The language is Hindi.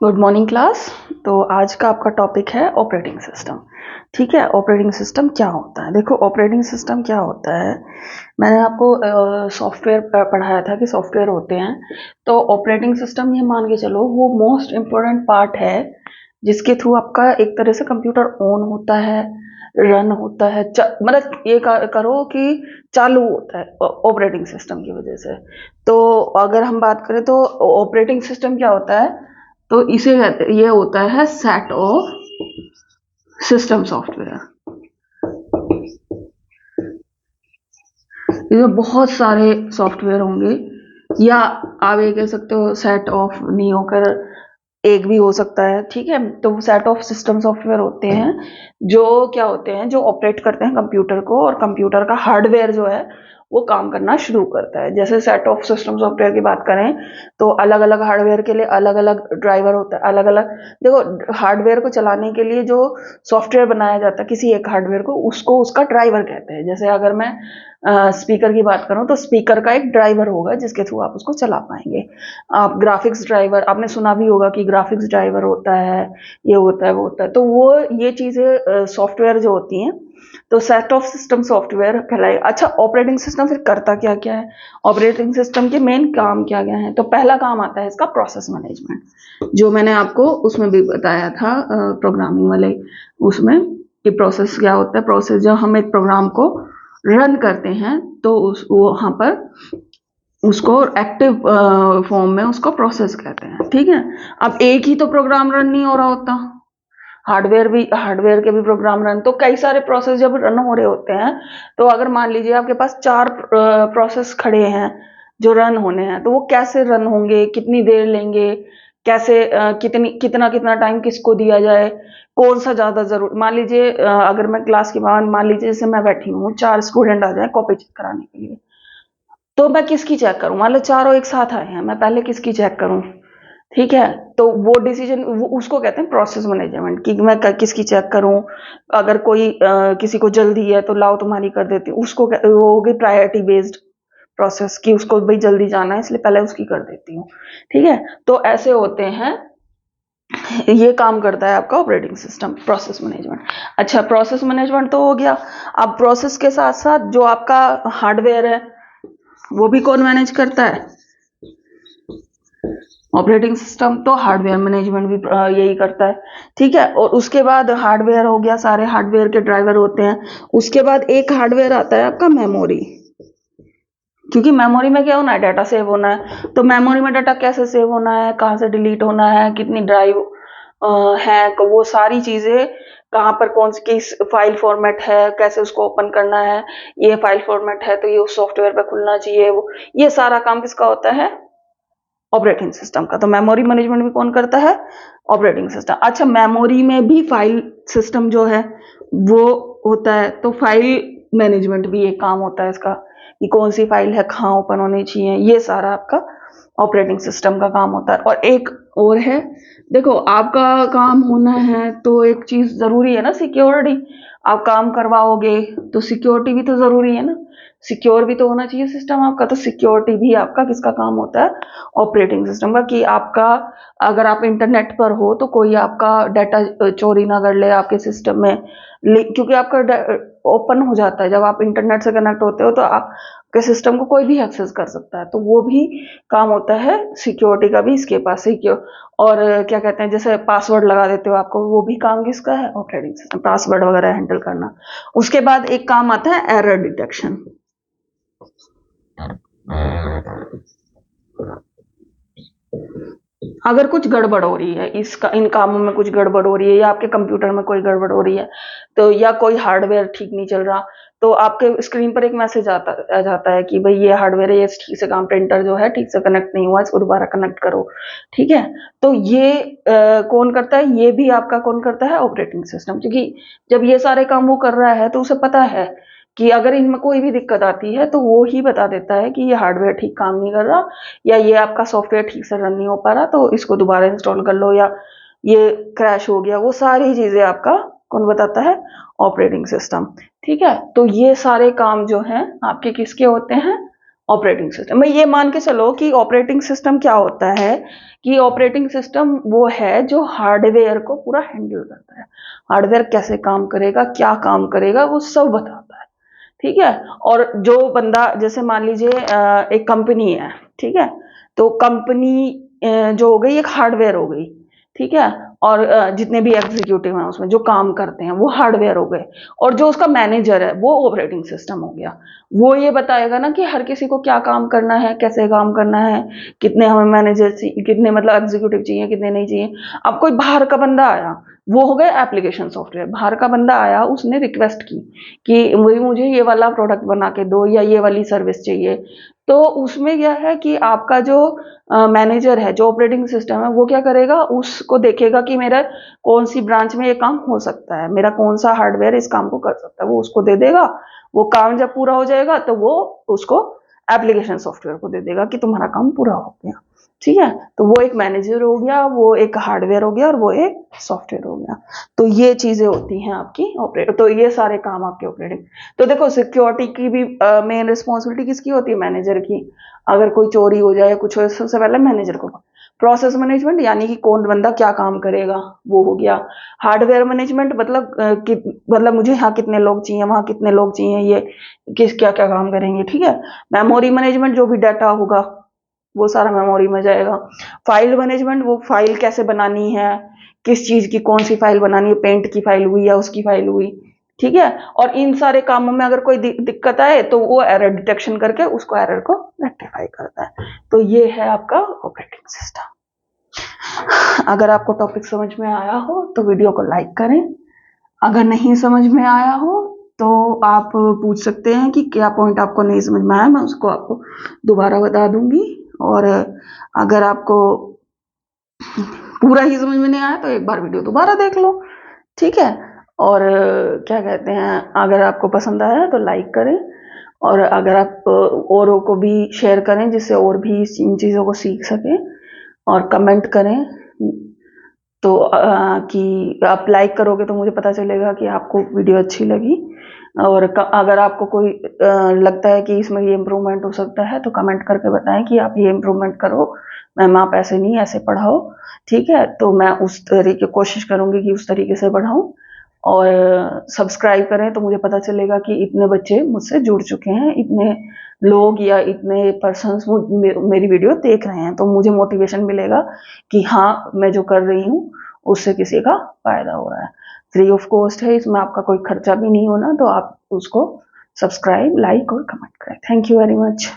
Good morning class. तो आज का आपका टॉपिक है ऑपरेटिंग सिस्टम। ठीक है, ऑपरेटिंग सिस्टम क्या होता है। देखो, ऑपरेटिंग सिस्टम क्या होता है, मैंने आपको सॉफ्टवेयर पढ़ाया था कि सॉफ्टवेयर होते हैं। तो ऑपरेटिंग सिस्टम ये मान के चलो वो मोस्ट इम्पोर्टेंट पार्ट है जिसके थ्रू आपका एक तरह से कंप्यूटर ऑन होता है, रन होता है, मतलब ये करो कि चालू होता है ऑपरेटिंग सिस्टम की वजह से। तो अगर हम बात करें तो ऑपरेटिंग सिस्टम क्या होता है, तो इसे ये होता है सेट ऑफ सिस्टम सॉफ्टवेयर। इसमें बहुत सारे सॉफ्टवेयर होंगे, या आप ये कह सकते हो सेट ऑफ नहीं होकर एक भी हो सकता है। ठीक है, तो सेट ऑफ सिस्टम सॉफ्टवेयर होते हैं जो क्या होते हैं, जो ऑपरेट करते हैं कंप्यूटर को, और कंप्यूटर का हार्डवेयर जो है वो काम करना शुरू करता है। जैसे सेट ऑफ सिस्टम सॉफ्टवेयर की बात करें तो अलग अलग हार्डवेयर के लिए अलग अलग ड्राइवर होता है, अलग अलग। देखो, हार्डवेयर को चलाने के लिए जो सॉफ्टवेयर बनाया जाता है किसी एक हार्डवेयर को, उसको उसका ड्राइवर कहते हैं। जैसे अगर मैं स्पीकर की बात करूं तो स्पीकर का एक ड्राइवर होगा जिसके थ्रू आप उसको चला पाएंगे। आप ग्राफिक्स ड्राइवर आपने सुना भी होगा कि ग्राफिक्स ड्राइवर होता है, ये होता है, वो होता है। तो वो ये चीजें सॉफ्टवेयर जो होती हैं, तो सेट ऑफ सिस्टम सॉफ्टवेयर कहलाएगा। अच्छा, ऑपरेटिंग सिस्टम फिर करता क्या क्या है, ऑपरेटिंग सिस्टम के मेन काम क्या क्या है। तो पहला काम आता है इसका प्रोसेस मैनेजमेंट, जो मैंने आपको उसमें भी बताया था प्रोग्रामिंग वाले उसमें, कि प्रोसेस क्या होता है। प्रोसेस, जब हम एक प्रोग्राम को रन करते हैं तो वहां पर उसको एक्टिव फॉर्म में उसको प्रोसेस कहते हैं। ठीक है, अब एक ही तो प्रोग्राम रन नहीं हो रहा होता, हार्डवेयर के भी प्रोग्राम रन, तो कई सारे प्रोसेस जब रन हो रहे होते हैं, तो अगर मान लीजिए आपके पास 4 प्रोसेस खड़े हैं जो रन होने हैं, तो वो कैसे रन होंगे, कितनी देर लेंगे, कैसे कितना कितना टाइम किसको दिया जाए, कौन सा ज्यादा जरूर। मान लीजिए अगर मैं क्लास के बाद, मान लीजिए जैसे मैं बैठी हूँ, 4 स्टूडेंट आ जाए कॉपी चेक कराने के लिए, तो मैं किसकी चेक करूं। मान लो चारों एक साथ आए हैं, मैं पहले किसकी चेक करूं। ठीक है, तो वो डिसीजन उसको कहते हैं प्रोसेस मैनेजमेंट, कि मैं किसकी चेक करूं। अगर कोई किसी को जल्दी है तो लाओ तुम्हारी कर देती हूँ, उसको वो हो गई प्रायोरिटी बेस्ड प्रोसेस, की उसको भाई जल्दी जाना है इसलिए पहले उसकी कर देती हूँ। ठीक है, तो ऐसे होते हैं, ये काम करता है आपका ऑपरेटिंग सिस्टम, प्रोसेस मैनेजमेंट। अच्छा, प्रोसेस मैनेजमेंट तो हो गया। अब प्रोसेस के साथ साथ जो आपका हार्डवेयर है वो भी कौन मैनेज करता है, ऑपरेटिंग सिस्टम। तो हार्डवेयर मैनेजमेंट भी यही करता है। ठीक है, और उसके बाद हार्डवेयर हो गया, सारे हार्डवेयर के ड्राइवर होते हैं। उसके बाद एक हार्डवेयर आता है आपका मेमोरी, क्योंकि मेमोरी में क्या होना है, डाटा सेव होना है। तो मेमोरी में डाटा कैसे सेव होना है, कहाँ से डिलीट होना है, कितनी ड्राइव है, वो सारी चीजें कहाँ पर, कौन सी किस फाइल फॉर्मेट है, कैसे उसको ओपन करना है, ये फाइल फॉर्मेट है तो ये उस सॉफ्टवेयर पे खुलना चाहिए, वो ये सारा काम किसका होता है, ऑपरेटिंग सिस्टम का। तो मेमोरी मैनेजमेंट भी कौन करता है, ऑपरेटिंग सिस्टम। अच्छा, मेमोरी में भी फाइल सिस्टम जो है वो होता है, तो फाइल मैनेजमेंट भी एक काम होता है इसका, कि कौन सी फाइल है, कहाँ ओपन होनी चाहिए, ये सारा आपका ऑपरेटिंग सिस्टम का काम होता है। और एक और है, देखो आपका काम होना है तो एक चीज जरूरी है ना, सिक्योरिटी। आप काम करवाओगे तो सिक्योरिटी भी तो जरूरी है ना, सिक्योर भी तो होना चाहिए सिस्टम आपका। तो सिक्योरिटी भी आपका किसका काम होता है, ऑपरेटिंग सिस्टम का। कि आपका, अगर आप इंटरनेट पर हो तो कोई आपका डाटा चोरी ना कर ले आपके सिस्टम में, क्योंकि आपका ओपन हो जाता है जब आप इंटरनेट से कनेक्ट होते हो, तो आपके सिस्टम को कोई भी एक्सेस कर सकता है। तो वो भी काम होता है सिक्योरिटी का भी इसके पास, सिक्योर। और क्या कहते हैं, जैसे पासवर्ड लगा देते हो आपको, वो भी काम किसका है, ऑपरेटिंग सिस्टम, पासवर्ड वगैरह हैंडल करना। उसके बाद एक काम आता है एरर डिटेक्शन। अगर कुछ गड़बड़ हो रही है, इसका इन कामों में कुछ गड़बड़ हो रही है, या आपके कंप्यूटर में कोई गड़बड़ हो रही है, तो या कोई हार्डवेयर ठीक नहीं चल रहा, तो आपके स्क्रीन पर एक मैसेज आ जाता है कि भाई ये हार्डवेयर है, ये ठीक से काम, प्रिंटर जो है ठीक से कनेक्ट नहीं हुआ, इसको दोबारा कनेक्ट करो। ठीक है, तो ये कौन करता है, ये भी आपका कौन करता है, ऑपरेटिंग सिस्टम। क्योंकि जब ये सारे काम वो कर रहा है तो उसे पता है कि अगर इनमें कोई भी दिक्कत आती है तो वो ही बता देता है कि ये हार्डवेयर ठीक काम नहीं कर रहा, या ये आपका सॉफ्टवेयर ठीक से रन नहीं हो पा रहा, तो इसको दोबारा इंस्टॉल कर लो, या ये क्रैश हो गया। वो सारी चीजें आपका कौन बताता है, ऑपरेटिंग सिस्टम। ठीक है, तो ये सारे काम जो हैं आपके किसके होते हैं, ऑपरेटिंग सिस्टम में ये मान के चलो कि ऑपरेटिंग सिस्टम क्या होता है कि ऑपरेटिंग सिस्टम वो है जो हार्डवेयर को पूरा हैंडल करता है। हार्डवेयर कैसे काम करेगा, क्या काम करेगा, वो सब बताता है। ठीक है। और जो बंदा, जैसे मान लीजिए एक कंपनी है, ठीक है, तो कंपनी जो हो गई एक हार्डवेयर हो गई, ठीक है, और जितने भी एग्जीक्यूटिव हैं उसमें जो काम करते हैं वो हार्डवेयर हो गए, और जो उसका मैनेजर है वो ऑपरेटिंग सिस्टम हो गया। वो ये बताएगा ना कि हर किसी को क्या काम करना है, कैसे काम करना है, कितने हमें मैनेजर चाहिए, कितने मतलब एग्जीक्यूटिव चाहिए, कितने नहीं चाहिए। अब कोई बाहर का बंदा आया, वो हो गया एप्लीकेशन सॉफ्टवेयर। बाहर का बंदा आया, उसने रिक्वेस्ट की कि मुझे ये वाला प्रोडक्ट बना के दो या ये वाली सर्विस चाहिए, तो उसमें क्या है कि आपका जो मैनेजर है, जो ऑपरेटिंग सिस्टम है, वो क्या करेगा, उसको देखेगा कि मेरा कौन सी ब्रांच में ये काम हो सकता है, मेरा कौन सा हार्डवेयर इस काम को कर सकता है, वो उसको दे देगा। वो काम जब पूरा हो जाएगा तो वो उसको एप्लीकेशन सॉफ्टवेयर को दे देगा कि तुम्हारा काम पूरा हो गया। ठीक है। तो वो एक मैनेजर हो गया, वो एक हार्डवेयर हो गया, और वो एक सॉफ्टवेयर हो गया। तो ये चीजें होती हैं आपकी ऑपरेट, तो ये सारे काम आपके ऑपरेटिंग। तो देखो, सिक्योरिटी की भी मेन रिस्पॉन्सिबिलिटी किसकी होती है, मैनेजर की। अगर कोई चोरी हो जाए, कुछ हो, सबसे पहले मैनेजर को। प्रोसेस मैनेजमेंट यानी कि कौन बंदा क्या काम करेगा, वो हो गया। हार्डवेयर मैनेजमेंट मतलब मतलब मुझे यहाँ कितने लोग चाहिए, वहां कितने लोग चाहिए, ये किस क्या क्या काम करेंगे। ठीक है। मेमोरी मैनेजमेंट, जो भी डाटा होगा वो सारा मेमोरी में जाएगा। फाइल मैनेजमेंट, वो फाइल कैसे बनानी है, किस चीज की कौन सी फाइल बनानी है, पेंट की फाइल हुई या उसकी फाइल हुई। ठीक है। और इन सारे कामों में अगर कोई दिक्कत आए तो वो एरर डिटेक्शन करके उसको एरर को रेक्टिफाई करता है। तो ये है आपका ऑपरेटिंग सिस्टम। अगर आपको टॉपिक समझ में आया हो तो वीडियो को लाइक करें। अगर नहीं समझ में आया हो तो आप पूछ सकते हैं कि क्या पॉइंट आपको नहीं समझ में आया, मैं उसको आपको दोबारा बता दूंगी। और अगर आपको पूरा ही समझ में नहीं आया तो एक बार वीडियो दोबारा देख लो। ठीक है। और क्या कहते हैं, अगर आपको पसंद आया तो लाइक करें, और अगर आप औरों को भी शेयर करें जिससे और भी इन चीज़ों को सीख सकें, और कमेंट करें। तो कि आप लाइक करोगे तो मुझे पता चलेगा कि आपको वीडियो अच्छी लगी। और अगर आपको कोई लगता है कि इसमें ये इम्प्रूवमेंट हो सकता है तो कमेंट करके बताएं कि आप ये इम्प्रूवमेंट करो, मैम आप ऐसे नहीं ऐसे पढ़ाओ। ठीक है। तो मैं उस तरीके कोशिश करूंगी कि उस तरीके से पढ़ाऊं। और सब्सक्राइब करें तो मुझे पता चलेगा कि इतने बच्चे मुझसे जुड़ चुके हैं, इतने लोग या इतने पर्सन्स मेरी वीडियो देख रहे हैं, तो मुझे मोटिवेशन मिलेगा कि हाँ, मैं जो कर रही हूँ उससे किसी का फायदा हो रहा है। फ्री ऑफ कॉस्ट है, इसमें आपका कोई खर्चा भी नहीं होना, तो आप उसको सब्सक्राइब, लाइक और कमेंट करें। Thank you very much.